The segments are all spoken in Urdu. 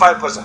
5%.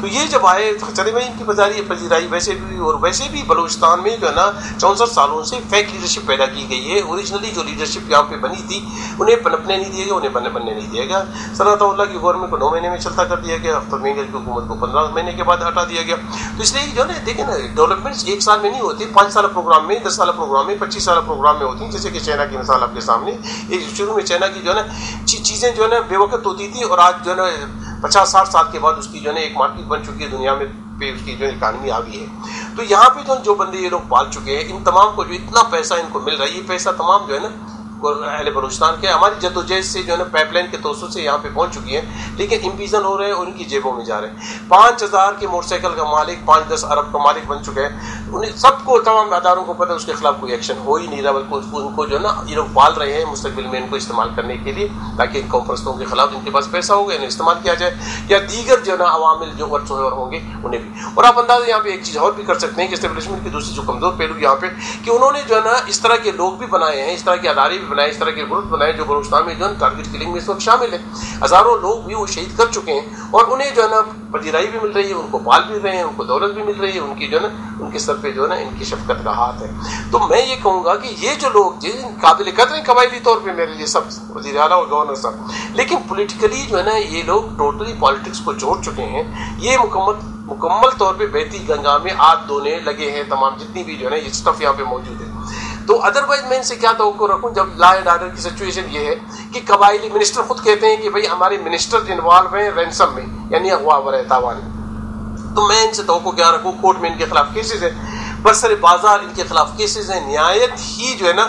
تو یہ جب آئے تو چلے بھائی ان کی پذیرائی ویسے بھی بلوچستان میں جو ہے نا 64 سالوں سے فیک لیڈرشپ پیدا کی گئی ہے. اوریجنلی جو لیڈرشپ یہاں پہ بنی تھی انہیں پنپنے نہیں دیے گا, انہیں بننے نہیں دیا گیا. صنعت اللہ کی گورنمنٹ کو 9 مہینے میں چلتا کر دیا گیا, اختر مینگل کی حکومت کو 15 مہینے کے بعد ہٹا دیا گیا. تو اس لیے جو ہے نا دیکھیں نا ڈیولپمنٹس 1 سال میں نہیں ہوتی, 5 سال پروگرام میں, 10 سال پروگرام میں, 25 سال پروگرام میں ہوتی ہیں. جیسے کہ چائنا کی مثال آپ کے سامنے, شروع میں چائنا کی جو ہے نا چیزیں جو ہے نا بے وقت ہوتی تھی, اور آج جو ہے نا 50-60 سال کے بعد اس کی جو ہے نا ایک مارکیٹ بن چکی ہے دنیا میں, پہ اس کی جو اکانومی آ گئی ہے. تو یہاں پہ جو بندے یہ لوگ پال چکے ہیں, ان تمام کو جو اتنا پیسہ ان کو مل رہا ہے, یہ پیسہ تمام جو ہے نا اہل بلوچستان کے ہماری جدوجہد سے جو ہے نا پائپ لائن کے توسط سے یہاں پہ پہنچ چکی ہیں, لیکن امپیزن ہو رہے ہیں اور ان کی جیبوں میں جا رہے ہیں. 5000 کے موٹر سائیکل کا مالک 5-10 ارب کا مالک بن چکے ہیں. انہیں سب کو, تمام اداروں کو پتہ ہے اس کے خلاف کوئی ایکشن ہو ہی نہیں رہا, بلکہ ان کو جو ہے نا یہ لوگ پال رہے ہیں مستقبل میں ان کو استعمال کرنے کے لیے, تاکہ ان قوم پرستوں کے خلاف ان کے پاس پیسہ ہوگا انہیں استعمال کیا جائے, یا دیگر جو ہے نا عوامل جو ورسوہر ہوں گے انہیں بھی. اور آپ اندازہ یہاں پہ ایک چیز اور بھی کر سکتے ہیں کہ اسٹیبلشمنٹ کی دوسری جو کمزور پہلو یہاں پہ کہ انہوں نے جو ہے نا اس طرح کے لوگ بھی بنائے ہیں, اس طرح کے ادارے بھی بنائے, اس طرح کے گروپ بنائے جو بلوچستان میں جو ہے ٹارگٹ کلنگ میں اس وقت شامل ہیں. ہزاروں لوگ بھی وہ شہید کر چکے ہیں, اور انہیں جو ہے نا پذیرائی بھی مل رہی ہے, ان کو پال بھی رہے ہیں, ان کو دولت بھی مل رہی ہے, ان کی جو ہے نا ان کے سر پہ جو ہے نا ان کی شفقت کا ہاتھ ہے. تو میں یہ کہوں گا کہ یہ جو لوگ جن قابل قدر ہیں قبائلی طور پہ میرے لیے سب وزیر اعلیٰ اور گورنر صاحب, لیکن پولیٹیکلی جو ہے نا یہ لوگ ٹوٹلی پالیٹکس کو چھوڑ چکے ہیں. یہ مکمل طور پہ بیتی گنگا میں ہاتھ دھونے لگے ہیں تمام جتنی بھی جو ہے نا یہ اسٹف یہاں پہ موجود ہے. تو ادروائز میں ان سے کیا توقع رکھوں جب لا اینڈ آرڈر کی سچویشن یہ ہے کہ قبائلی منسٹر خود کہتے ہیں کہ بھئی ہمارے منسٹر انوالو ہیں رینسم میں, یعنی اغوا و تاوان میں. تو میں ان سے توقع کیا رکھوں, کورٹ میں ان کے خلاف کیسز ہیں, برسر بازار ان کے خلاف کیسز ہیں, نہایت ہی جو ہے نا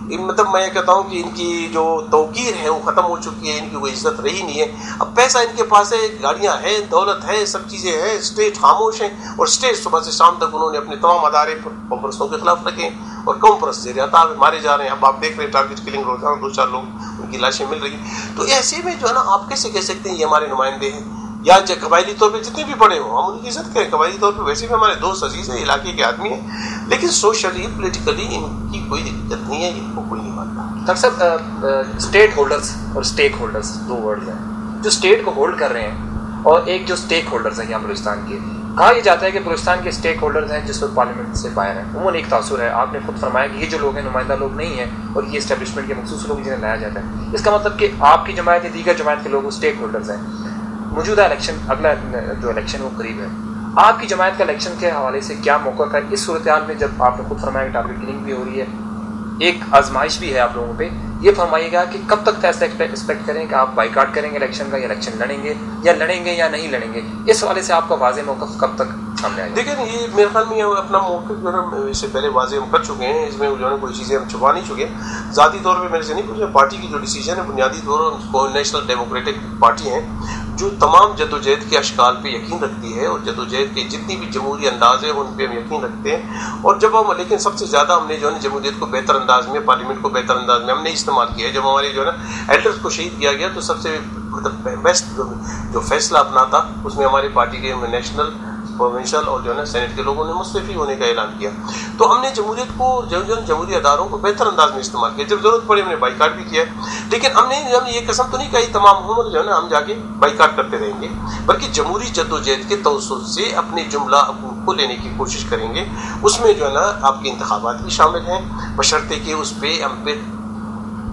مطلب میں یہ کہتا ہوں کہ ان کی جو توقیر ہے وہ ختم ہو چکی ہے, ان کی کوئی عزت رہی نہیں ہے. اب پیسہ ان کے پاس ہے, گاڑیاں ہیں, دولت ہے, سب چیزیں ہیں, اسٹیٹ خاموش ہیں, اور اسٹیٹ صبح سے شام تک انہوں نے اپنے تمام ادارے قوم پرستوں کے خلاف رکھے ہیں, اور قوم پرست زیر عطاب مارے جا رہے ہیں. اب آپ دیکھ رہے ہیں ٹارگٹ کلنگ روزانہ 2-4 لوگ ان کی لاشیں مل رہی ہیں. تو ایسے میں جو ہے نا آپ کیسے کہہ سکتے ہیں یہ ہمارے نمائندے ہیں, یا قبائلی طور پہ جتنے بھی بڑے ہوں ہم ان کی عزت کریں, قبائلی طور پہ ویسے بھی ہمارے دوست عزیز ہیں, علاقے کے آدمی ہیں, لیکن سوشلی پولیٹیکلی ان کی کوئی دقت نہیں ہے, ان کو کوئی نہیں مانتا. ڈاکٹر صاحب اسٹیٹ ہولڈرز اور اسٹیک ہولڈرز 2 ورڈز ہیں جو اسٹیٹ کو ہولڈ کر رہے ہیں, اور ایک جو اسٹیک ہولڈرز ہیں یہاں بلوچستان کے. کہا یہ جاتا ہے کہ بلوچستان کے اسٹیک ہولڈرز ہیں جس وقت پارلیمنٹ سے باہر ہیں. عموماً ایک تاثر ہے, آپ نے خود فرمایا کہ یہ جو لوگ ہیں نمائندہ لوگ نہیں ہیں, اور یہ اسٹیبلشمنٹ کے مخصوص لوگ جنہیں لایا جاتا ہے. اس کا مطلب کہ آپ کی جماعت یا دیگر جماعت کے لوگ اسٹیک ہولڈرز ہیں. موجودہ الیکشن, اگلا جو الیکشن وہ قریب ہے, آپ کی جماعت کا الیکشن کے حوالے سے کیا موقف ہے اس صورتحال میں جب آپ نے خود فرمایا کہ ٹارگٹ کلنگ بھی ہو رہی ہے, ایک آزمائش بھی ہے آپ لوگوں پہ. یہ فرمائیے گا کہ کب تک فیصلہ ایکسپیکٹ کریں کہ آپ بائیکاٹ کریں گے الیکشن کا, یا الیکشن لڑیں گے یا نہیں لڑیں گے. اس حوالے سے آپ کا واضح موقف کب تک سامنے آئے گا؟ دیکھیں یہ میرے خیال میں اپنا موقف جو ہے نا اس سے پہلے واضح ہم کر چکے ہیں, اس میں جو ہے نا کوئی چیزیں ہم چھپا نہیں چکے. ذاتی طور پہ میرے سے نہیں پوچھا, پارٹی کی جو ڈیسیجن ہے بنیادی طور پر نیشنل ڈیموکریٹک پارٹی ہیں جو تمام جدوجہد کے اشکال پہ یقین رکھتی ہے, اور جدوجہد کے جتنی بھی جمہوری انداز ہے ان پہ ہم یقین رکھتے ہیں. اور جب ہم لیکن سب سے زیادہ ہم نے جو ہے نا جمہوریت کو بہتر انداز میں, پارلیمنٹ کو بہتر انداز میں ہم نے استعمال کیا ہے. جب ہمارے جو ہے نا ایلڈرز کو شہید کیا گیا تو سب سے مطلب بیسٹ جو فیصلہ اپنا تھا اس میں ہماری پارٹی کے نیشنل, پروونشل اور جو ہے نا سینٹ کے لوگوں نے مستعفی ہونے کا اعلان کیا. تو ہم نے جمہوریت کو جمہوری اداروں کو بہتر انداز میں استعمال کیا. جب ضرورت پڑی ہم نے بائیکاٹ بھی کیا, لیکن ہم نے یہ قسم تو نہیں کہی تمام عمر جو ہے نا ہم جا کے بائیکاٹ کرتے رہیں گے, بلکہ جمہوری جدوجہد کے توسط سے اپنے جملہ کو لینے کی کوشش کریں گے. اس میں جو ہے نا آپ کے انتخابات بھی شامل ہیں, بشرطے کہ اس پہ ہم پہ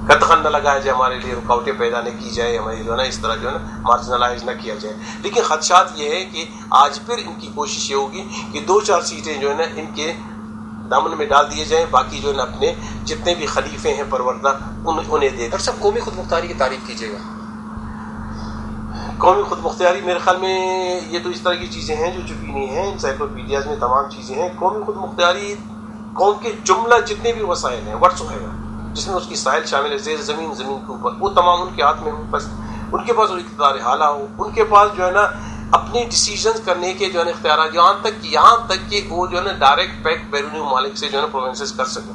قدغن نہ لگایا جائے, ہمارے لیے رکاوٹیں پیدا نہ کی جائے, ہماری جو ہے نا اس طرح جو ہے نا مارجنلائز نہ کیا جائے. لیکن خدشات یہ ہے کہ آج پھر ان کی کوشش یہ ہوگی کہ 2-4 سیٹیں جو ہے نا ان کے دامن میں ڈال دیے جائیں, باقی جو ہے نا اپنے جتنے بھی خلیفے ہیں پروردہ انہیں دے دیں. اور سب قومی خود مختاری کی تعریف کیجیے گا. قومی خود مختاری میرے خیال میں یہ تو اس طرح کی چیزیں ہیں جو چھپی نہیں ہیں, انسائکلوپیڈیاز میں تمام چیزیں ہیں. قومی خود مختاری قوم کے جملہ جتنے بھی وسائل ہیں ورث ہے جس میں اس کی ساحل شامل ہے, زیر زمین, زمین کے اوپر, وہ تمام ان کے ہاتھ میں ہوں. بس ان کے پاس وہ اقتدار حالہ ہو, ان کے پاس جو ہے نا اپنی ڈیسیجنز کرنے کے جو ہے نا اختیارات, یہاں تک کہ وہ جو ہے نا ڈائریکٹ پیک بیرونی ممالک سے جو ہے نا پروونسز کر سکیں,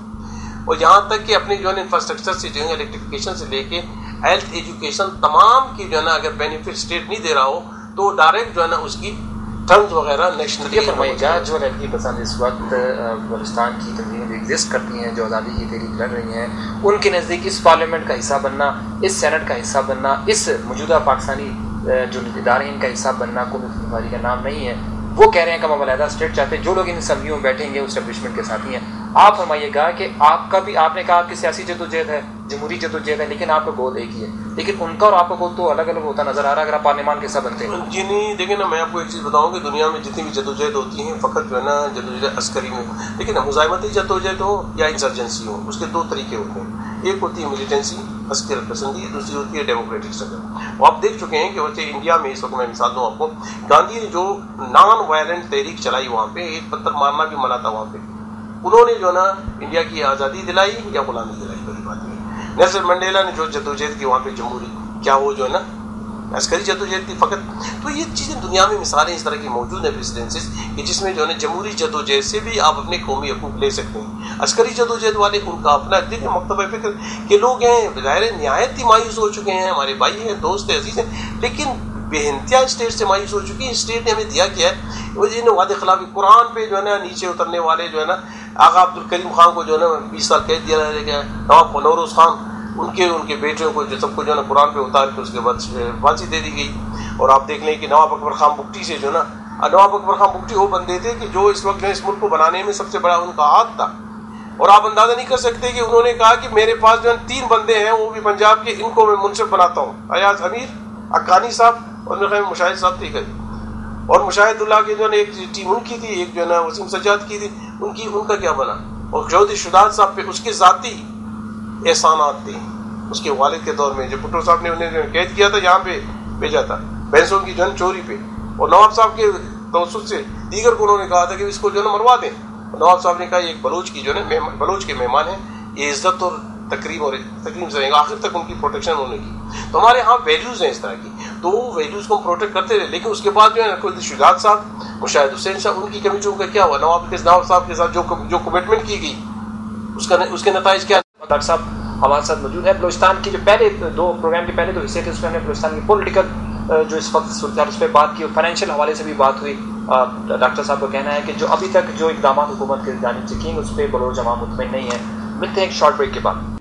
اور یہاں تک کہ اپنے جو ہے نا انفراسٹرکچر سے جو ہے الیکٹریفیکیشن سے لے کے ہیلتھ, ایجوکیشن, تمام کی جو ہے نا اگر بینیفٹ اسٹیٹ نہیں دے رہا ہو تو ڈائریکٹ جو ہے نا اس کی ٹرمز وغیرہ نیشنل. یہ فرمائیے گا جو لڑکی پسند اس وقت بلوچستان کی تنظیمیں جو ایگزسٹ کرتی ہیں, جو آزادی کی تحریک لڑ رہی ہیں, ان کے نزدیک اس پارلیمنٹ کا حصہ بننا, اس سینٹ کا حصہ بننا, اس موجودہ پاکستانی جو ادارے ان کا حصہ بننا قومی فتح کا نام نہیں ہے، وہ کہہ رہے ہیں کہ ہم علیحدہ اسٹیٹ چاہتے ہیں. جو لوگ ان اسمبلیوں میں بیٹھیں گے اسٹیبلشمنٹ کے ساتھی ہیں. آپ فرمائیے گا کہ آپ کا بھی، آپ نے کہا کہ سیاسی جدوجہد ہے، جمہوری جدوجہد ہے، لیکن آپ کا گول ایک ہی ہے، لیکن ان کا اور آپ کا گول تو الگ الگ ہوتا نظر آ رہا ہے اگر آپ پارلیمان کے حصہ بنتے ہیں. جی نہیں، دیکھیں نا، میں آپ کو ایک چیز بتاؤں کہ دنیا میں جتنی بھی جدوجہد ہوتی ہیں فقط جو ہے نا جدوجہد عسکری میں، لیکن مزاحمتی جدوجہد ہو یا انسرجنسی ہو، اس کے دو طریقے ہوتے ہیں. ایک ہوتی ہے ملیٹنسی، عسکر پسندی، دوسری ہوتی ہے ڈیموکریٹک اسٹرگل. وہ آپ دیکھ چکے ہیں کہ ویسے انڈیا میں اس وقت میں مثال دوں آپ کو، گاندھی نے جو نان وائلنٹ تحریک چلائی وہاں پہ، ایک پتھر مارنا بھی منع تھا وہاں پہ، انہوں نے جو ہے نا انڈیا کی آزادی دلائی یا غلامی دلائی، بڑی بات ہے. نیلسن منڈیلا نے جو جدوجہد کی وہاں پہ جمہوری، کیا وہ جو ہے نا عسکری جدوجہد تھی فقط؟ تو یہ چیزیں دنیا میں مثالیں اس طرح کی موجود ہیں پریسیڈنسز کہ جس میں جو ہے نا جمہوری جدوجہد سے بھی آپ اپنے قومی حقوق لے سکتے ہیں. عسکری جدوجہد والے ان کا اپنا دیکھیں مکتبہ فکر کے لوگ ہیں، ظاہر نہایت ہی مایوس ہو چکے ہیں، ہمارے بھائی ہیں، دوست ہیں، عزیز ہیں، لیکن بے انتہا اسٹیٹ سے مایوس ہو چکی ہے. اسٹیٹ نے ہمیں دیا کیا ہے؟ وہ وعدے خلافی قرآن پہ جو ہے نا نیچے اترنے والے جو ہے نا آغا عبدالکریم خان کو جو ہے نا 20 سال قید دیا گیا، نواب نوروز خان ان کے بیٹوں کو جو سب کو جو ہے نا قرآن پہ اتار کے اس کے بعد پھانسی دے دی گئی. اور آپ دیکھ لیں کہ نواب اکبر خان بگٹی سے جو ہے نا، نواب اکبر خان بگٹی وہ بندے تھے کہ جو اس وقت جو اس ملک کو بنانے میں سب سے بڑا ان کا ہاتھ تھا. اور آپ اندازہ نہیں کر سکتے کہ انہوں نے کہا کہ میرے پاس جو ہے 3 بندے ہیں وہ بھی پنجاب کے، ان کو میں منصف بناتا ہوں، ایاز امیر، حقانی صاحب اور میرے خیال میں مشاہد صاحب تھے. اور مشاہد اللہ کی جو ہے نا ایک ٹیم ان کی تھی، ایک جو ہے نا وسیم سجاد کی تھی، ان کا کیا بنا؟ اور چودھری شداد صاحب پہ اس کے ذاتی احسانات تھے اس کے والد کے دور میں، جو بھٹو صاحب نے انہیں قید کیا تھا، یہاں پہ بھیجا تھا بھینسوں کی جو ہے چوری پہ، اور نواب صاحب کے توسط سے دیگر کو انہوں نے کہا تھا کہ اس کو جو ہے نا مروا دیں. نواب صاحب نے کہا یہ ایک بلوچ کی جو ہے نا بلوچ کے مہمان ہیں، یہ عزت اور تکریم سے رہیں گا، آخر تک ان کی پروٹیکشن انہوں نے کی. تو ہمارے ہاں ویلیوز ہیں اس طرح کی، تو وہ ویلیوز کو ہم پروٹیکٹ کرتے رہے. لیکن اس کے بعد جو ہے نا شجاعت صاحب، مشاہد حسین صاحب، ان کی کمیٹیوں کا کیا ہوا؟ نواب صاحب کے ساتھ جو کمٹمنٹ کی گئی اس کے نتائج کیا؟ ڈاکٹر صاحب ہمارے ساتھ موجود ہے. بلوچستان کی جو پہلے دو پروگرام کے پہلے 2 حصے تھے، اس میں ہم نے بلوچستان کی پولیٹیکل جو اس وقت صورتحال اس پہ بات کی، اور فائنینشیل حوالے سے بھی بات ہوئی. ڈاکٹر صاحب کا کہنا ہے کہ جو ابھی تک جو اقدامات حکومت کی جانب سے کیے اس پہ بلوچ عوام مطمئن نہیں ہے. ملتے ہیں ایک شارٹ بریک کے بعد.